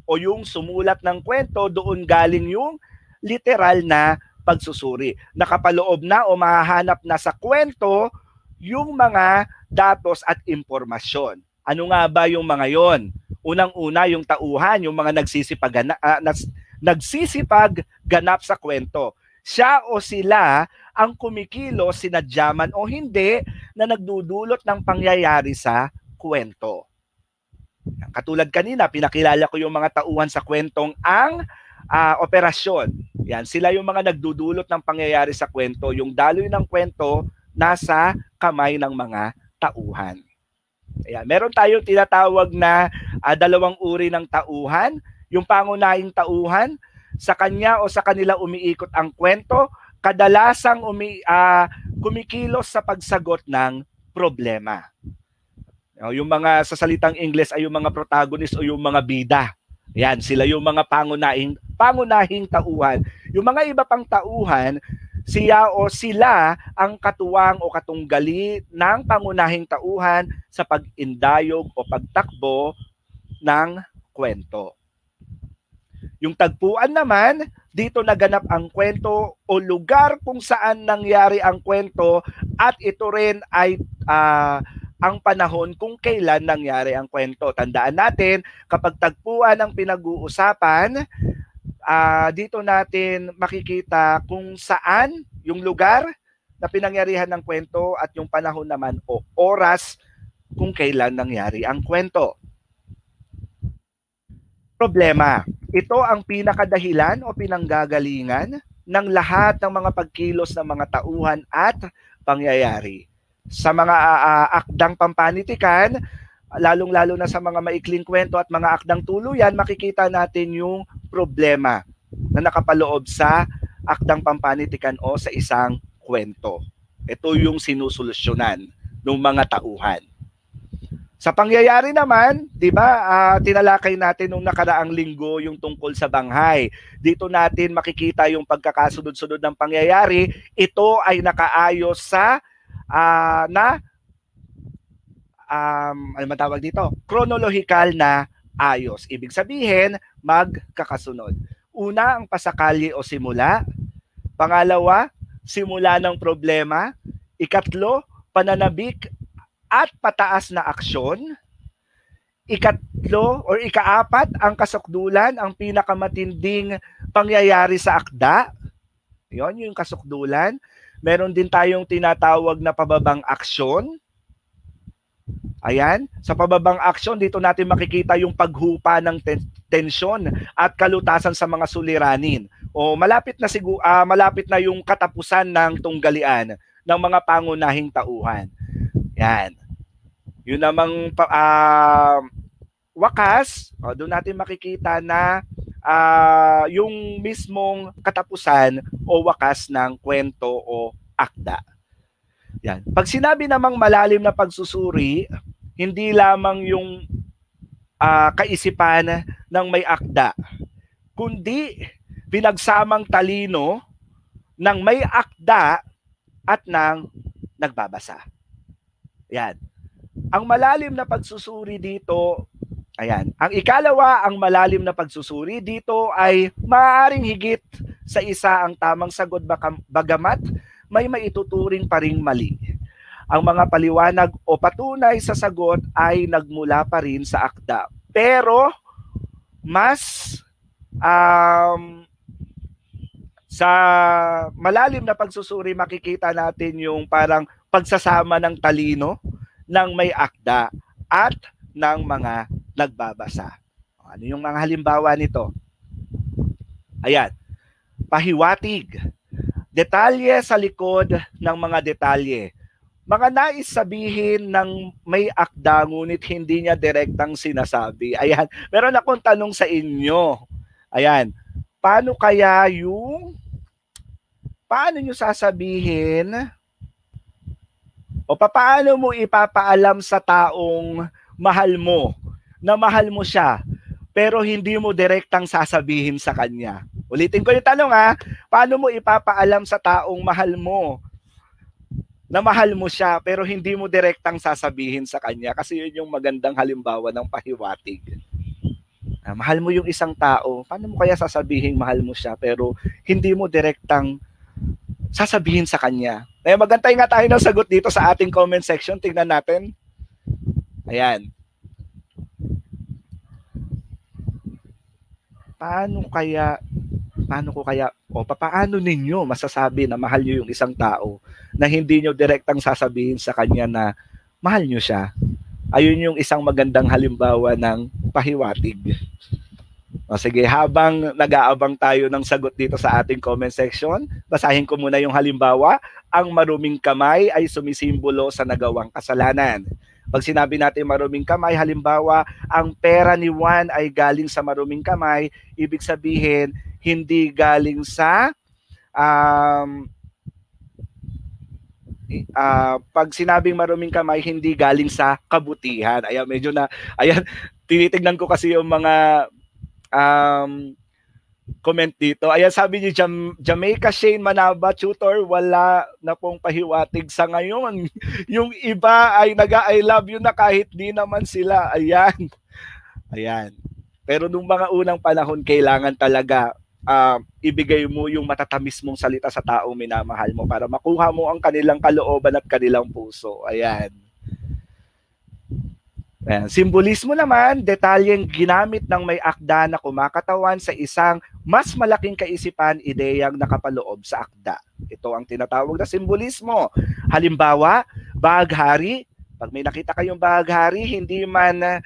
O yung sumulat ng kwento, doon galing yung literal na pagsusuri. Nakapaloob na o mahahanap na sa kwento yung mga datos at impormasyon. Ano nga ba yung mga yon? Unang-una, yung tauhan, yung mga nagsisipag-ganap sa kwento. Siya o sila ang kumikilo, sinadyaman o hindi, na nagdudulot ng pangyayari sa kwento. Katulad kanina, pinakilala ko yung mga tauhan sa kwentong ang operasyon. Yan, sila yung mga nagdudulot ng pangyayari sa kwento. Yung daloy ng kwento nasa kamay ng mga tauhan. Ayan, meron tayong tinatawag na 2 uri ng tauhan. Yung pangunahing tauhan, sa kanya o sa kanila umiikot ang kwento, kadalasang kumikilos sa pagsagot ng problema. Yung mga sa salitang Ingles ay yung mga protagonist o yung mga bida. Yan, sila yung mga pangunahing tauhan. Yung mga iba pang tauhan, siya o sila ang katuwang o katunggali ng pangunahing tauhan sa pag-indayog o pagtakbo ng kwento. Yung tagpuan naman, dito naganap ang kwento o lugar kung saan nangyari ang kwento, at ito rin ay ang panahon kung kailan nangyari ang kwento. Tandaan natin, kapag tagpuan ang pinag-uusapan, dito natin makikita kung saan yung lugar na pinangyarihan ng kwento at yung panahon naman o oras kung kailan nangyari ang kwento. Problema. Ito ang pinakadahilan o pinanggagalingan ng lahat ng mga pagkilos ng mga tauhan at pangyayari. Sa mga akdang pampanitikan, lalong-lalo na sa mga maikling kwento at mga akdang tuluyan, makikita natin yung problema na nakapaloob sa akdang pampanitikan o sa isang kwento. Ito yung sinusolusyonan ng mga tauhan. Sa pangyayari naman, 'di ba, tinalakay natin nung nakaraang linggo yung tungkol sa Banghay. Dito natin makikita yung pagkakasunod-sunod ng pangyayari. Ito ay nakaayos sa ano matawag dito? Chronological na ayos. Ibig sabihin, magkakasunod. Una, ang pasakali o simula. Pangalawa, simula ng problema. Ikatlo, pananabik at pataas na aksyon. Ikatlo or ikaapat, ang kasukdulan, ang pinakamatinding pangyayari sa akda. Yon yung kasukdulan. Meron din tayong tinatawag na pababang aksyon. Ayan, sa pababang aksyon, dito natin makikita yung paghupa ng tensyon at kalutasan sa mga suliranin. O malapit na yung katapusan ng tunggalian ng mga pangunahing tauhan. Yan. Yun namang wakas, doon natin makikita na yung mismong katapusan o wakas ng kwento o akda. Yan. Pag sinabi namang malalim na pagsusuri, hindi lamang yung kaisipan ng may akda, kundi pinagsamang talino ng may akda at ng nagbabasa. Yan. Ang malalim na pagsusuri dito, ayan. Ang ikalawa, ang malalim na pagsusuri dito ay maaaring higit sa isa ang tamang sagot bagamat may maituturing pa ring mali. Ang mga paliwanag o patunay sa sagot ay nagmula pa rin sa akda. Pero mas sa malalim na pagsusuri makikita natin yung parang pagsasama ng talino ng may akda at ng mga nagbabasa. Ano yung mga halimbawa nito? Ayan. Pahiwatig. Detalye sa likod ng mga detalye. Mga nais sabihin ng may akda ngunit hindi niya direktang sinasabi. Ayan. Meron akong tanong sa inyo. Ayan. Paano nyo sasabihin o paano mo ipapaalam sa taong mahal mo na mahal mo siya pero hindi mo direktang sasabihin sa kanya? Ulitin ko yung tanong paano mo ipapaalam sa taong mahal mo na mahal mo siya pero hindi mo direktang sasabihin sa kanya? Kasi yun yung magandang halimbawa ng pahiwatig. Mahal mo yung isang tao, paano mo kaya sasabihin mahal mo siya pero hindi mo direktang sasabihin sa kanya? Kaya magantay nga tayo ng sagot dito sa ating comment section. Tingnan natin. Ayan. Paano ninyo masasabi na mahal nyo yung isang tao na hindi nyo direktang sasabihin sa kanya na mahal nyo siya? Ayun yung isang magandang halimbawa ng pahiwatig. Sige, habang nag-aabang tayo ng sagot dito sa ating comment section, basahin ko muna yung halimbawa. Ang maruming kamay ay sumisimbolo sa nagawang kasalanan. Pag sinabi natin maruming kamay, halimbawa, ang pera ni Juan ay galing sa maruming kamay, ibig sabihin, hindi galing sa pag sinabing maruming kamay, hindi galing sa kabutihan. Ayan, medyo na, ayan, tinitignan ko kasi yung mga comment dito. Ayan, sabi ni Jamaica Shane Manaba, tutor, wala na pong pahiwatig sa ngayon. Yung iba ay nag-I love you na kahit di naman sila. Ayan. Ayan. Pero nung mga unang panahon, kailangan talaga ibigay mo yung matatamis mong salita sa taong minamahal mo para makuha mo ang kanilang kalooban at kanilang puso. Ayan. Ayan. Simbolismo naman, detalyeng ginamit ng may akda na kumakatawan sa isang mas malaking kaisipan, ideyang nakapaloob sa akda. Ito ang tinatawag na simbolismo. Halimbawa, bahaghari. Pag may nakita kayong bahaghari, hindi man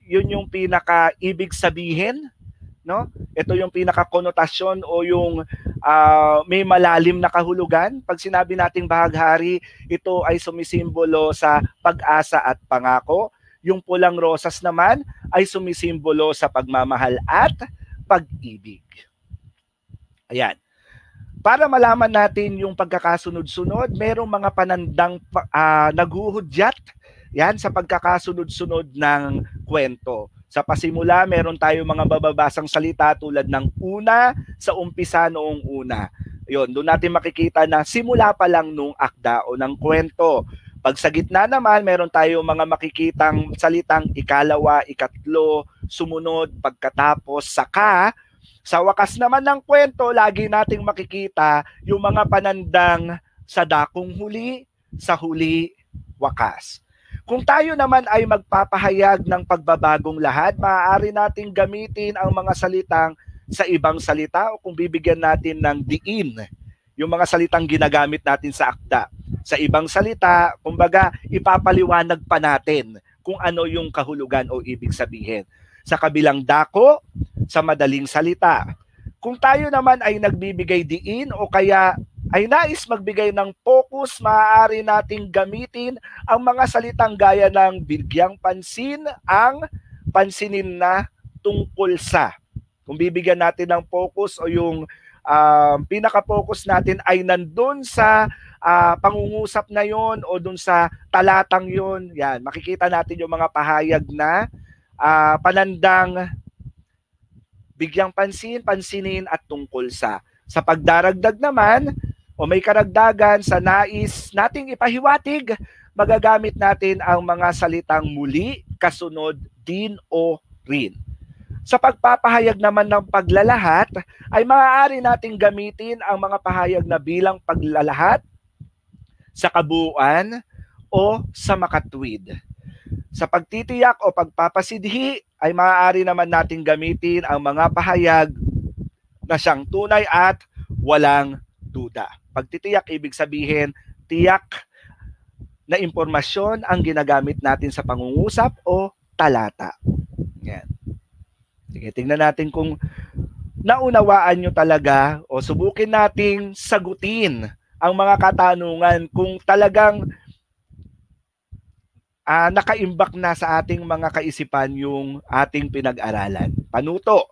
yun yung pinaka-ibig sabihin, no? Ito yung pinaka-konotasyon o yung may malalim na kahulugan. Pag sinabi nating bahaghari, ito ay sumisimbolo sa pag-asa at pangako. Yung pulang rosas naman ay sumisimbolo sa pagmamahal at pag-ibig. Ayan. Para malaman natin yung pagkakasunod-sunod, merong mga panandang naghuhudyat yan sa pagkakasunod-sunod ng kwento. Sa pasimula, meron tayo mga bababasang salita tulad ng una sa umpisa noong una. Yun, doon natin makikita na simula pa lang nung akda o ng kwento. Pag sa gitna naman, meron tayo mga makikitang salitang ikalawa, ikatlo, sumunod, pagkatapos, saka. Sa wakas naman ng kwento, lagi nating makikita yung mga panandang sa dakong huli, sa huli, wakas. Kung tayo naman ay magpapahayag ng pagbabagong lahad, maaari nating gamitin ang mga salitang sa ibang salita o kung bibigyan natin ng diin, yung mga salitang ginagamit natin sa akda. Sa ibang salita, kumbaga, ipapaliwanag pa natin kung ano yung kahulugan o ibig sabihin. Sa kabilang dako, sa madaling salita. Kung tayo naman ay nagbibigay diin o kaya ay nais magbigay ng focus, maaari nating gamitin ang mga salitang gaya ng bigyang pansin, ang pansinin na tungkol sa. Kung bibigyan natin ng focus o yung pinaka-focus natin ay nandun sa pangungusap na yon o dun sa talatang yon, yan, makikita natin yung mga pahayag na panandang bigyang pansin, pansinin at tungkol sa. Sa pagdaragdag naman, o may karagdagan sa nais nating ipahiwatig, magagamit natin ang mga salitang muli, kasunod, din o rin. Sa pagpapahayag naman ng paglalahat, ay maaari nating gamitin ang mga pahayag na bilang paglalahat, sa kabuuan, o sa makatwid. Sa pagtitiyak o pagpapasidhi, ay maaari naman nating gamitin ang mga pahayag na siyang tunay at walang duda. Pagtitiyak, ibig sabihin, tiyak na impormasyon ang ginagamit natin sa pangungusap o talata. Yan. Sige, tingnan natin kung naunawaan nyo talaga o subukin nating sagutin ang mga katanungan kung talagang nakaimbak na sa ating mga kaisipan yung ating pinag-aralan. Panuto.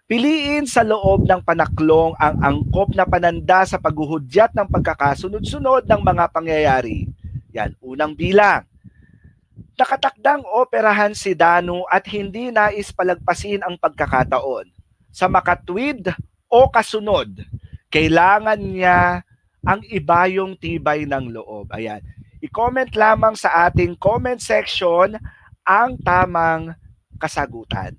Piliin sa loob ng panaklong ang angkop na pananda sa paghuhudyat ng pagkakasunod-sunod ng mga pangyayari. Yan, unang bilang. Nakatakdang operahan si Danu at hindi nais palagpasin ang pagkakataon. Sa makatwid o kasunod, kailangan niya ang ibayong tibay ng loob. Ayan. I-comment lamang sa ating comment section ang tamang kasagutan.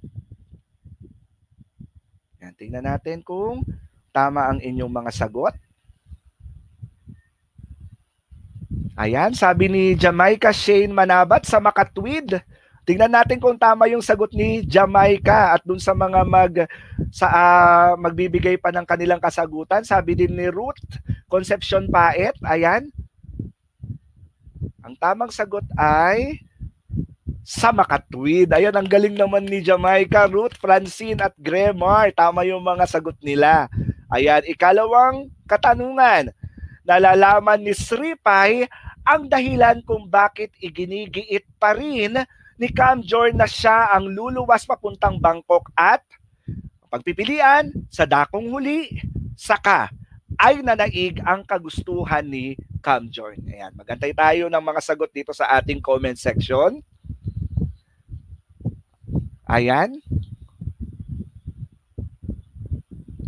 Yan, tingnan natin kung tama ang inyong mga sagot. Ayan, sabi ni Jamaica Shane Manabat sa makatwid. Tingnan natin kung tama yung sagot ni Jamaica at dun sa mga magbibigay pa ng kanilang kasagutan. Sabi din ni Ruth Concepcion Paet. Ayan. Ang tamang sagot ay sa makatwid. Ayan, ang galing naman ni Jamaica, Ruth, Francine at Gremar. Tama yung mga sagot nila. Ayan, ikalawang katanungan. Nalalaman ni Sripay ang dahilan kung bakit iginigiit pa rin ni Cam Jor na siya ang luluwas papuntang Bangkok at pagpipilian, sa dakong huli, saka ay nanaig ang kagustuhan ni Camjorn. Ayan, magantay tayo ng mga sagot dito sa ating comment section. Ayan.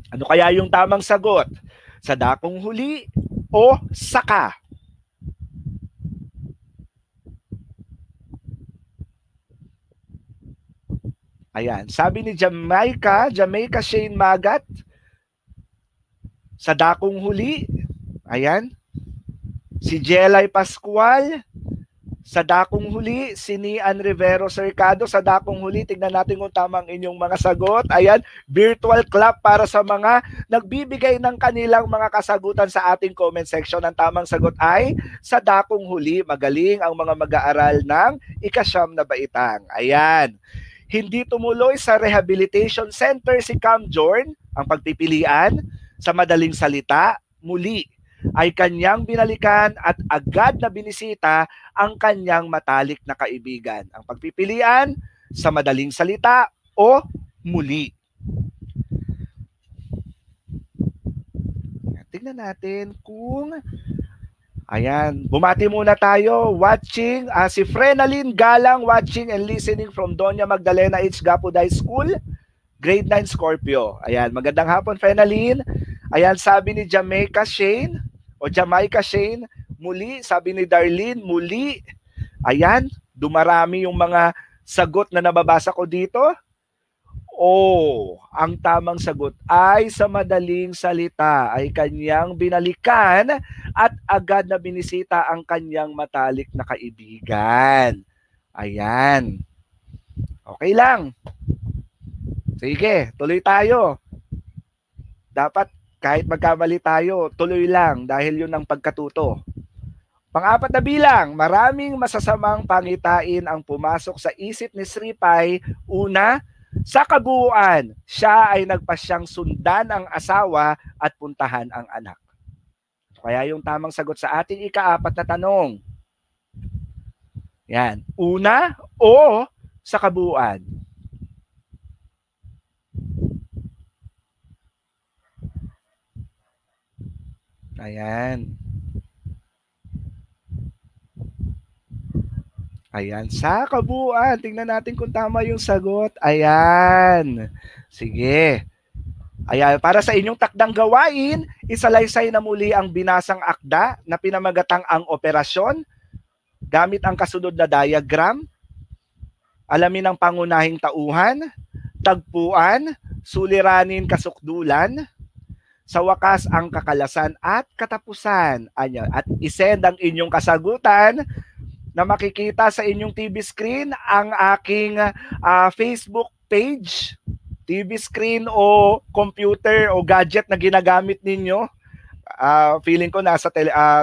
Ano kaya yung tamang sagot? Sa dakong huli o saka? Ayan, sabi ni Jamaica Shane Magat, sa dakong huli. Ayan. Si Jelay Pascual, sa dakong huli. Si Nian Rivero Cercado, sa dakong huli. Tignan natin kung tamang inyong mga sagot. Ayan, virtual clap para sa mga nagbibigay ng kanilang mga kasagutan sa ating comment section. Ang tamang sagot ay sa dakong huli. Magaling ang mga mag-aaral ng ika-9 na baitang. Ayan. Hindi tumuloy sa rehabilitation center si Camjorn. Ang pagpipilian, sa madaling salita, muli ay kanyang binalikan at agad na binisita ang kanyang matalik na kaibigan. Ang pagpipilian, sa madaling salita o muli. Tingnan natin kung... Ayan, bumati muna tayo. Watching, si Frenalyn Galang watching and listening from Doña Magdalena H. Gapuday School, grade 9 Scorpio. Ayan, magandang hapon Frenalyn. Ayan, sabi ni Jamaica Shane, muli. Sabi ni Darlene, muli. Ayan, dumarami yung mga sagot na nababasa ko dito. Ang tamang sagot ay sa madaling salita ay kanyang binalikan at agad na binisita ang kanyang matalik na kaibigan. Ayan. Okay lang. Sige, tuloy tayo. Dapat kahit magkamali tayo, tuloy lang dahil yun ang pagkatuto. Pang-apat na bilang, maraming masasamang pangitain ang pumasok sa isip ni Sripay. Una, sa kabuuan, siya ay nagpasyang sundan ang asawa at puntahan ang anak. Kaya yung tamang sagot sa ating ika-4 na tanong. Yan. Una o sa kabuuan? Ayan. Ayan, sa kabuuan. Tingnan natin kung tama yung sagot. Ayan. Sige. Ayan, para sa inyong takdang gawain, isalaysay na muli ang binasang akda na pinamagatang ang operasyon gamit ang kasunod na diagram. Alamin ang pangunahing tauhan, tagpuan, suliranin, kasukdulan, sa wakas ang kakalasan at katapusan. Ayan, at isend ang inyong kasagutan na makikita sa inyong TV screen, ang aking Facebook page, TV screen o computer o gadget na ginagamit ninyo. Feeling ko nasa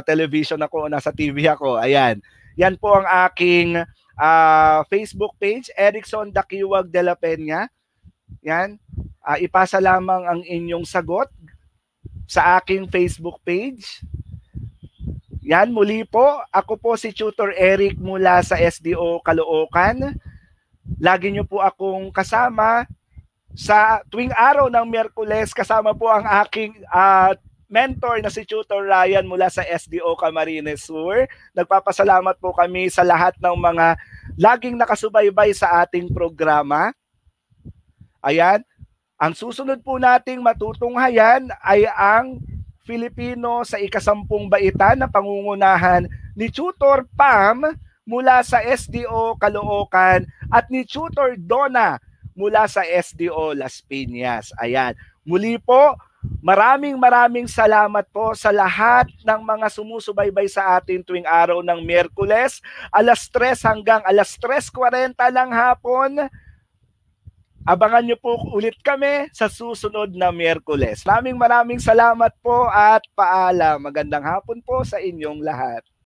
television ako o nasa TV ako. Ayan. Yan po ang aking Facebook page, Erickson Dakiwag de la Peña. Yan. Ipasa lamang ang inyong sagot sa aking Facebook page. Yan, muli po, ako po si Tutor Eric mula sa SDO Caloocan. Lagi niyo po akong kasama sa tuwing araw ng Miyerkules. Kasama po ang aking mentor na si Tutor Ryan mula sa SDO Camarines Sur. Nagpapasalamat po kami sa lahat ng mga laging nakasubaybay sa ating programa. Ayan, ang susunod po nating matutunghayan ay ang Filipino sa ika-10 baitan na pangungunahan ni Tutor Pam mula sa SDO Caloocan at ni Tutor Donna mula sa SDO Las Piñas. Ayan. Muli po, maraming salamat po sa lahat ng mga sumusubaybay sa atin tuwing araw ng Miyerkules, alas 3 hanggang alas 3:40 ng hapon. Abangan niyo po ulit kami sa susunod na Miyerkules. Maraming salamat po at paalam. Magandang hapon po sa inyong lahat.